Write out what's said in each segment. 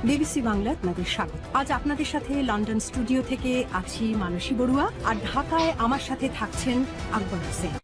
BBC Bangla আপনাদের স্বাগত। আজ আপনাদের সাথে লন্ডন স্টুডিও থেকে আছি মানসী বড়ুয়া, আর ঢাকায় আমার সাথে থাকছেন আকবর হোসেন।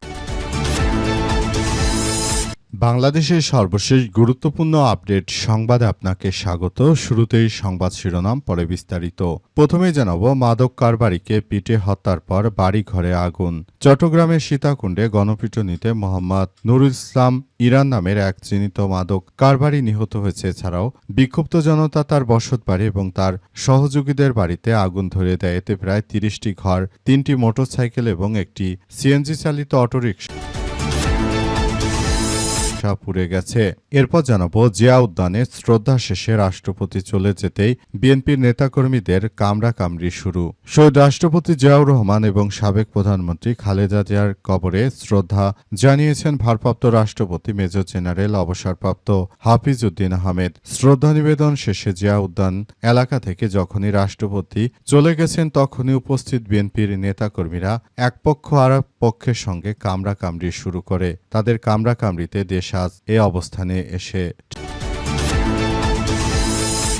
বাংলাদেশের সর্বশেষ গুরুত্বপূর্ণ আপডেট সংবাদে আপনাকে স্বাগত। শুরুতেই সংবাদ শিরোনাম, পরে বিস্তারিত। প্রথমেই জানাবো, মাদক কারবারিকে পিটে হত্যার পর বাড়ি ঘরে আগুন। চট্টগ্রামের সীতাকুণ্ডে গণপিটুনিতে মোহাম্মদ নুরুল ইসলাম ইরান নামের এক চিহ্নিত মাদক কারবারি নিহত হয়েছে। এছাড়াও বিক্ষুব্ধ জনতা তার বসতবাড়ি এবং তার সহযোগীদের বাড়িতে আগুন ধরিয়ে দেয়। এতে প্রায় ৩০টি ঘর, ৩টি মোটরসাইকেল এবং একটি সিএনজি চালিত অটোরিকশা পুড়ে গেছে। এরপর জানাবো, জিয়া উদ্যানে শ্রদ্ধা শেষে রাষ্ট্রপতি চলে যেতেই বিএনপির নেতাকর্মীদের কামড়াকামড়ি শুরু। শহীদ রাষ্ট্রপতি জিয়াউর রহমান এবং সাবেক প্রধানমন্ত্রী খালেদা জিয়ার কবরে শ্রদ্ধা জানিয়েছেন ভারপ্রাপ্ত রাষ্ট্রপতি মেজর জেনারেল অবসরপ্রাপ্ত হাফিজ উদ্দিন আহমেদ। শ্রদ্ধা নিবেদন শেষে জিয়া উদ্যান এলাকা থেকে যখনই রাষ্ট্রপতি চলে গেছেন তখনই উপস্থিত বিএনপির নেতাকর্মীরা এক পক্ষ আর এক পক্ষের সঙ্গে কামড়াকামড়ি শুরু করে। তাদের কামড়াকামড়িতে দেশ আজ এ অবস্থানে এসে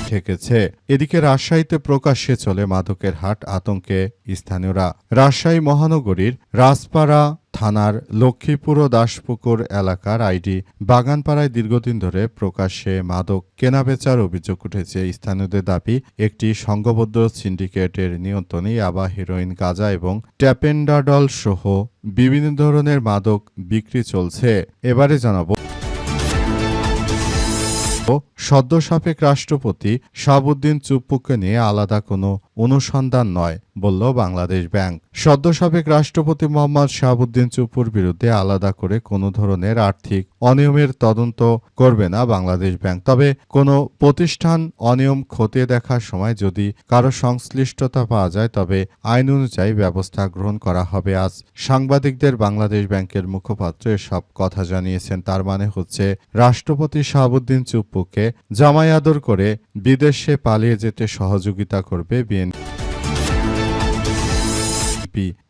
ঠেকেছে। এদিকে রাজশাহীতে প্রকাশ্যে চলে মাদকের হাট, আতঙ্কে স্থানীয়রা। রাজশাহী মহানগরীর রাজপাড়া থানার লক্ষ্মীপুর ও দাসপুকুর এলাকার আইডি বাগানপাড়ায় দীর্ঘদিন ধরে প্রকাশ্যে মাদক কেনাবেচার অভিযোগ উঠেছে। স্থানীয়দের দাবি, একটি সংঘবদ্ধ সিন্ডিকেটের নিয়ন্ত্রণে ইয়াবা, হেরোইন, গাঁজা এবং ট্যাপেন্ডাডল সহ বিভিন্ন ধরনের মাদক বিক্রি চলছে। এবারে জানাবো, সদ্য সাবেক রাষ্ট্রপতি শাহাবুদ্দিন চুপ্পুকে নিয়ে আলাদা কোনো অনুসন্ধান নয় বলল বাংলাদেশ ব্যাংক। সদ্য সাবেক রাষ্ট্রপতি মোহাম্মদ শাহাবুদ্দিন চুপ্পুর বিরুদ্ধে আলাদা করে কোনো ধরনের আর্থিক অনিয়মের তদন্ত করবে না বাংলাদেশ ব্যাংক। তবে কোনো প্রতিষ্ঠান অনিয়ম খতিয়ে দেখার সময় যদি কারো সংশ্লিষ্টতা পাওয়া যায় তবে আইন অনুযায়ী ব্যবস্থা গ্রহণ করা হবে। আজ সাংবাদিকদের বাংলাদেশ ব্যাংকের মুখপাত্র এসব কথা জানিয়েছেন। তার মানে হচ্ছে, রাষ্ট্রপতি শাহাবুদ্দিন চুপ্পুকে জামাই আদর করে বিদেশে পালিয়ে যেতে সহযোগিতা করবে বিএনপি।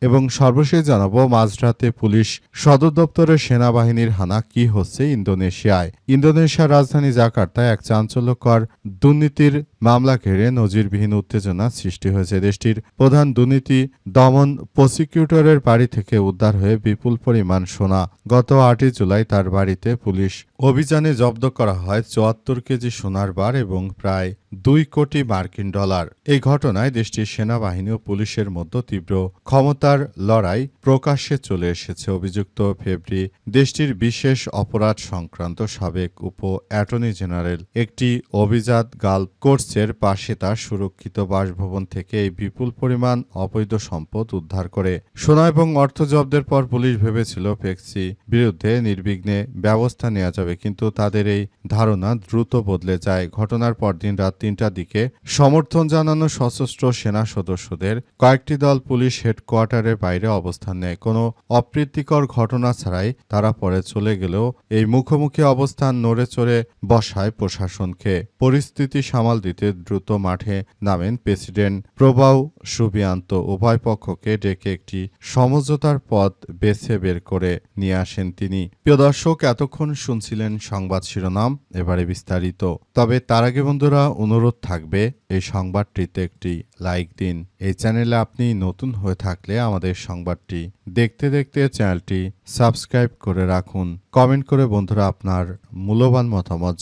এবং সর্বশেষ জানাবো, মাঝরাতে পুলিশ সদর দপ্তরের সেনাবাহিনীর হানা কি হচ্ছে ইন্দোনেশিয়ায়। ইন্দোনেশিয়ার রাজধানী জাকার্তায় এক চাঞ্চল্যকর দুর্নীতির মামলা ঘিরে নজিরবিহীন উত্তেজনা সৃষ্টি হয়েছে। দেশটির প্রধান দুর্নীতি দমন প্রসিকিউটরের বাড়ি থেকে উদ্ধার হয়ে বিপুল পরিমাণ সোনা। গত ৮ই জুলাই তার বাড়িতে পুলিশ অভিযানে জব্দ করা হয় ৭৪ কেজি সোনার বার এবং প্রায় ২ কোটি মার্কিন ডলার। এই ঘটনায় দেশটির সেনাবাহিনী ও পুলিশের মধ্যে তীব্র ক্ষমতার লড়াই প্রকাশ্যে চলে এসেছে। অভিযুক্ত ফেব্রি দেশটির বিশেষ অপরাধ সংক্রান্ত সাবেক উপ অ্যাটর্নি জেনারেল একটি অভিজাত গালফ কোর্সের পাশে তার সুরক্ষিত বাসভবন থেকে এই বিপুল পরিমাণ অবৈধ সম্পদ উদ্ধার করে। সোনা এবং অর্থ জব্দের পর পুলিশ ভেবেছিল ফেক্সি বিরুদ্ধে নির্বিঘ্নে ব্যবস্থা নেওয়া যাবে, কিন্তু তাদের এই ধারণা দ্রুত বদলে যায়। ঘটনার পরদিন রাত ৩টার দিকে সমর্থন জানানো সশস্ত্র সেনা সদস্যদের কয়েকটি দল পুলিশ হেডকোয়ার্টারের বাইরে অবস্থান নেয়। কোনো অপ্রীতিকর ঘটনা ছাড়াই তারা পরে চলে গেলেও এই মুখোমুখি অবস্থান নড়ে চড়ে বসায় প্রশাসনকে। পরিস্থিতি সামাল দিতে দ্রুত মাঠে নামেন প্রেসিডেন্ট প্রবাও সুবিয়ান্ত। উভয় পক্ষকে ডেকে একটি সমঝোতার পথ বেছে বের করে নিয়ে আসেন তিনি। প্রিয় দর্শক, এতক্ষণ শুনছিলেন সংবাদ শিরোনাম, এবারে বিস্তারিত। তবে তার আগে বন্ধুরা, অনুরোধ থাকবে এই সংবাদটিতে একটি লাইক দিন। এই চ্যানেলে আপনি নতুন হয়ে থাকলে আমাদের সংবাদটি দেখতে দেখতে চ্যানেলটি সাবস্ক্রাইব করে রাখুন। কমেন্ট করে বন্ধুরা আপনার মূল্যবান মতামত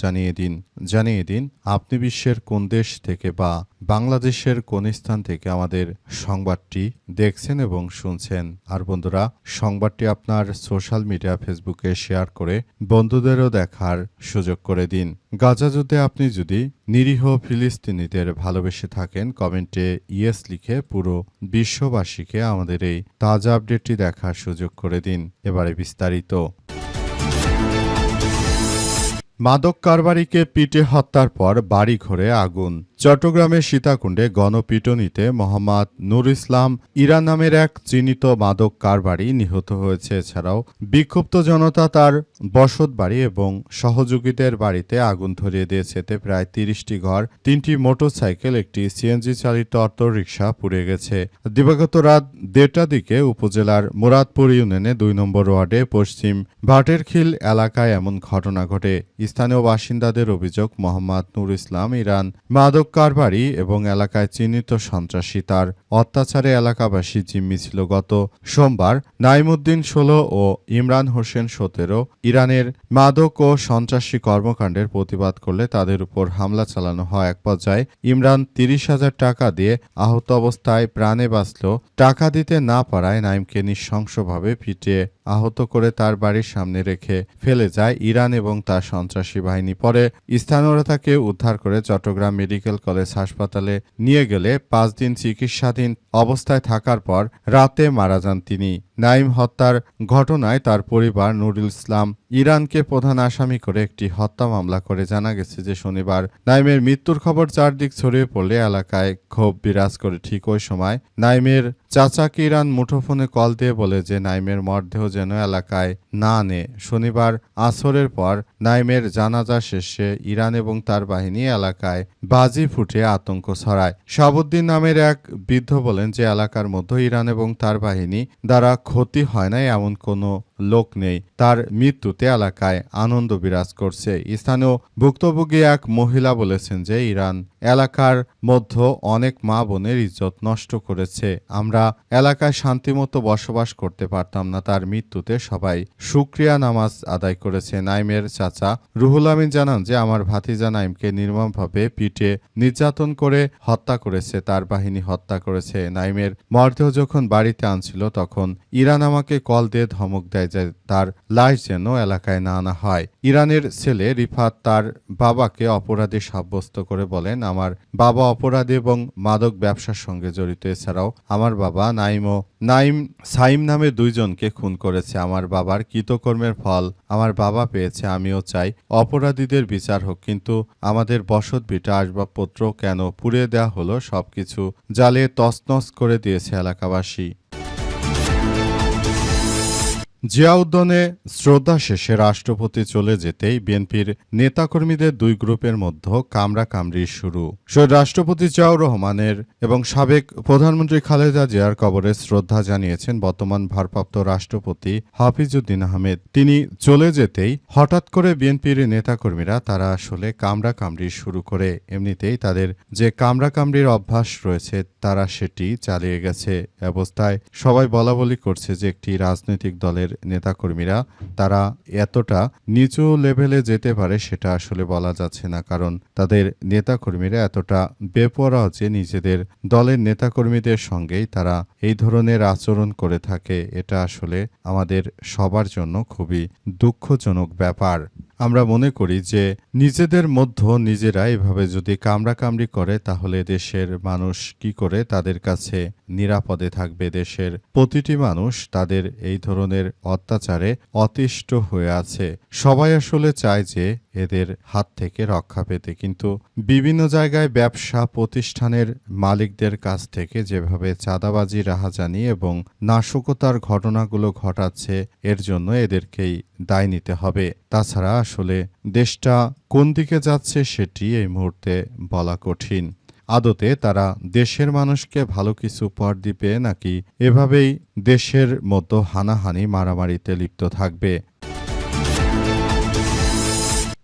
জানিয়ে দিন আপনি বিশ্বের কোন দেশ থেকে বা বাংলাদেশের কোন স্থান থেকে আমাদের সংবাদটি দেখছেন এবং শুনছেন। আর বন্ধুরা, সংবাদটি আপনার সোশ্যাল মিডিয়া ফেসবুকে শেয়ার করে বন্ধুদেরও দেখার সুযোগ করে দিন। গাজা যুদ্ধে আপনি যদি নিরীহ ফিলিস্তিনিদের ভালোবেসে থাকেন, কমেন্টে ইয়েস লিখে পুরো বিশ্ববাসীকে আমাদের এই তাজা আপডেটটি দেখার সুযোগ করে দিন। এবারে বিস্তারিত। মাদক কারবারিকে পিটে হত্যার পর বাড়ি ঘরে আগুন। চট্টগ্রামের সীতাকুণ্ডে গণপিটুনিতে মোহাম্মদ নুরুল ইসলাম ইরান নামের এক চিহ্নিত মাদক কারবারি নিহত হয়েছে। এছাড়াও বিক্ষুব্ধ জনতা তার বসতবাড়ি এবং সহযোগীদের বাড়িতে আগুন ধরিয়ে দিয়েছে। এতে প্রায় ৩০টি ঘর, ৩টি মোটরসাইকেল, একটি সিএনজি চালিত অটোরিকশা পুড়ে গেছে। দিবাগত রাত ১:৩০টার দিকে উপজেলার মুরাদপুর ইউনিয়নে ২ নম্বর ওয়ার্ডে পশ্চিম ভাটেরখিল এলাকায় এমন ঘটনা ঘটে। স্থানীয় বাসিন্দাদের অভিযোগ, মোহাম্মদ নুর ইসলাম ইরান মাদক কারবারি এবং এলাকায় চিহ্নিত সন্ত্রাসী। তার অত্যাচারে এলাকাবাসী জিম্মি ছিল। গত সোমবার নাইমুদ্দিন ১৬ ও ইমরান হোসেন ১৭ ইরানের মাদক ও সন্ত্রাসী কর্মকাণ্ডের প্রতিবাদ করলে তাদের উপর হামলা চালানো হয়। এক পর্যায়ে ইমরান ৩০,০০০ টাকা দিয়ে আহত অবস্থায় প্রাণে বাঁচল। টাকা দিতে না পারায় নাইমকে নৃশংসভাবে পিটিয়ে আহত করে তার বাড়ির সামনে রেখে ফেলে যায় ইরান এবং তার সন্ত্রাসী বাহিনী। পরে স্থানীয়রা তাকে উদ্ধার করে চট্টগ্রাম মেডিকেল কলেজ হাসপাতালে নিয়ে গেলে ৫ দিন চিকিৎসাধীন অবস্থায় থাকার পর রাতে মারা যান তিনি। নাইম হত্যার ঘটনায় তার পরিবার নুরুল ইসলাম ইরানকে প্রধান আসামি করে একটি হত্যা মামলা করে। জানা গেছে যে শনিবার নাইমের মৃত্যুর খবর চারদিক ছড়িয়ে পড়লে এলাকায় ক্ষোভ বিরাজ করে। ঠিক ওই সময় নাইমের চাচাকে ইরান মুঠোফোনে কল দিয়ে বলে যে নাইমের মরদেহ যেন এলাকায় না আনে। শনিবার আসরের পর নাইমের জানাজা শেষে ইরান এবং তার বাহিনী এলাকায় বাজি ফুটে আতঙ্ক ছড়ায়। শাহাবুদ্দিন নামের এক বৃদ্ধ বলেন যে এলাকার মধ্যে ইরান এবং তার বাহিনী দ্বারা ক্ষতি হয় না এমন কোনো লোক নেই। তার মৃত্যুতে এলাকায় আনন্দ বিরাজ করছে। স্থানীয় ভুক্তভোগী এক মহিলা বলেছেন যে ইরান এলাকার মধ্যে অনেক মা বোনের ইজ্জত নষ্ট করেছে। আমরা এলাকায় শান্তিমতো বসবাস করতে পারতাম না। তার মৃত্যুতে সবাই শুকরিয়া নামাজ আদায় করেছে। নাইমের চাচা রুহুল আমিন জানান যে আমার ভাতিজা নাইমকে নির্মমভাবে পিটিয়ে নির্যাতন করে হত্যা করেছে, তার বাহিনী হত্যা করেছে। নাইমের মরদেহ যখন বাড়িতে আনছিল তখন ইরান আমাকে কল দিয়ে ধমক দেয় যে তার লাশ যেন এলাকায় না আনা হয়। ইরানের ছেলে রিফাত তার বাবাকে অপরাধী সাব্যস্ত করে বলেন, আমার বাবা অপরাধী এবং মাদক ব্যবসার সঙ্গে জড়িত। এছাড়াও আমার বাবা নাইম সাইম নামে ২ জনকে খুন করেছে। আমার বাবার কৃতকর্মের ফল আমার বাবা পেয়েছে। আমিও চাই অপরাধীদের বিচার হোক, কিন্তু আমাদের বসত ভিটা আসবাবপত্র কেন পুড়িয়ে দেওয়া হলো? সবকিছু জ্বালিয়ে তছনছ করে দিয়েছে এলাকাবাসী। জিয়া উদ্যানে শ্রদ্ধা শেষে রাষ্ট্রপতি চলে যেতেই বিএনপির নেতাকর্মীদের ২ গ্রুপের মধ্যে কামড়াকামড়ি শুরু। শহীদ রাষ্ট্রপতি জিয়াউর রহমানের এবং সাবেক প্রধানমন্ত্রী খালেদা জিয়ার কবরে শ্রদ্ধা জানিয়েছেন বর্তমান ভারপ্রাপ্ত রাষ্ট্রপতি হাফিজউদ্দিন আহমেদ। তিনি চলে যেতেই হঠাৎ করে বিএনপির নেতাকর্মীরা তারা আসলে কামড়াকামড়ি শুরু করে। এমনিতেই তাদের যে কামড়াকামড়ির অভ্যাস রয়েছে তারা সেটি চালিয়ে গেছে। অবস্থায় সবাই বলাবলি করছে যে একটি রাজনৈতিক দলের নেতাকর্মীরা তারা এতটা নিচু লেভেলে যেতে পারে সেটা আসলে বলা যাচ্ছে না, কারণ তাদের নেতাকর্মীরা এতটা বেপরোয়া যে নিজেদের দলের নেতাকর্মীদের সঙ্গেই তারা এই ধরনের আচরণ করে থাকে। এটা আসলে আমাদের সবার জন্য খুবই দুঃখজনক ব্যাপার। আমরা মনে করি যে নিজেদের মধ্যে নিজেরা এভাবে যদি কামড়াকামড়ি করে তাহলে দেশের মানুষ কি করে তাদের কাছে নিরাপদে থাকবে? দেশের প্রতিটি মানুষ তাদের এই ধরনের অত্যাচারে অতিষ্ঠ হয়ে আছে। সবাই আসলে চায় যে এদের হাত থেকে রক্ষা পেতে, কিন্তু বিভিন্ন জায়গায় ব্যবসা প্রতিষ্ঠানের মালিকদের কাছ থেকে যেভাবে চাঁদাবাজি, রাহাজানি এবং নাশকতার ঘটনাগুলো ঘটাচ্ছে এর জন্য এদেরকেই দায় নিতে হবে। তাছাড়া আসলে দেশটা কোন দিকে যাচ্ছে সেটি এই মুহূর্তে বলা কঠিন। আদতে তারা দেশের মানুষকে ভালো কিছু উপহার দিবে নাকি এভাবেই দেশের মতো হানাহানি মারামারিতে লিপ্ত থাকবে?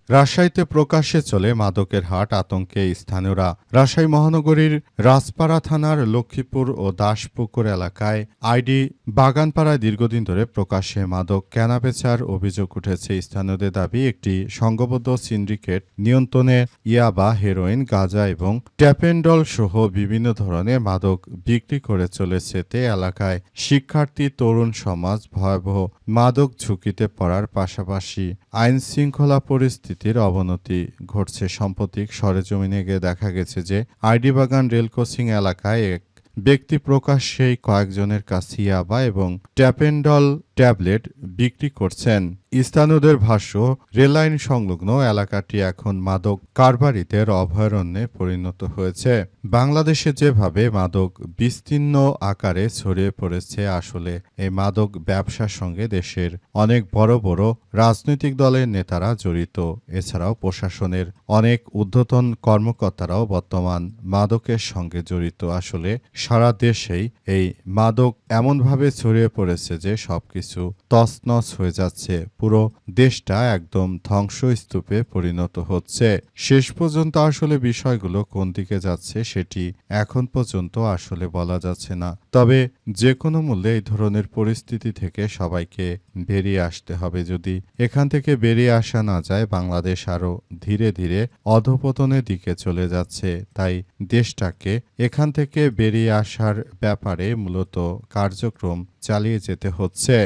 রাজশাহীতে প্রকাশ্যে চলে মাদকের হাট, আতঙ্কে স্থানীয়রা। রাজশাহী মহানগরীর রাজপাড়া থানার লক্ষ্মীপুর ও দাসপুকুর এলাকায় আইডি বাগানপাড়ায় দীর্ঘদিন ধরে প্রকাশ্যে মাদক কেনাবেচার অভিযোগ উঠেছে। স্থানীয়দের দাবি একটি সংঘবদ্ধ সিন্ডিকেট নিয়ন্ত্রণে ইয়াবা, হেরোইন, গাঁজা এবং ট্যাপেন্ডল সহ বিভিন্ন ধরনের মাদক বিক্রি করে চলেছে। তে এলাকায় শিক্ষার্থী, তরুণ সমাজ ভয়াবহ মাদক ঝুঁকিতে পড়ার পাশাপাশি আইন শৃঙ্খলা পরিস্থিতির অবনতি ঘটছে। সম্প্রতি সরেজমিনে গিয়ে দেখা গেছে যে আইডি বাগান রেল ক্রসিং এলাকায় এক ব্যক্তি প্রকাশ্যেই কয়েকজনের কাছে ইয়াবা এবং ট্যাপেন্ডল ট্যাবলেট বিক্রি করছেন। স্থানীয়দের ভাষ্য, রেললাইন সংলগ্ন এলাকাটি এখন মাদক কারবারিদের অভয়ারণ্যে পরিণত হয়েছে। বাংলাদেশে যেভাবে মাদক বিস্তীর্ণ আকারে ছড়িয়ে পড়েছে, আসলে এই মাদক ব্যবসার সঙ্গে দেশের অনেক বড় বড় রাজনৈতিক দলের নেতারা জড়িত। এছাড়াও প্রশাসনের অনেক ঊর্ধ্বতন কর্মকর্তারাও বর্তমান মাদকের সঙ্গে জড়িত। আসলে সারা দেশেই এই মাদক এমনভাবে ছড়িয়ে পড়েছে যে সবকিছু তছনছ হয়ে যাচ্ছে। পুরো দেশটা একদম ধ্বংসস্তূপে পরিণত হচ্ছে। শেষ পর্যন্ত আসলে বিষয়গুলো কোন দিকে যাচ্ছে সেটি এখন পর্যন্ত আসলে বলা যাচ্ছে না। তবে যে কোনো মূল্যে এই ধরনের পরিস্থিতি থেকে সবাইকে বেরিয়ে আসতে হবে। যদি এখান থেকে বেরিয়ে আসা না যায়, বাংলাদেশ আরও ধীরে ধীরে অধঃপতনের দিকে চলে যাচ্ছে। তাই দেশটাকে এখান থেকে বেরিয়ে আসার ব্যাপারে মূলত কার্যক্রম চালিয়ে যেতে হচ্ছে।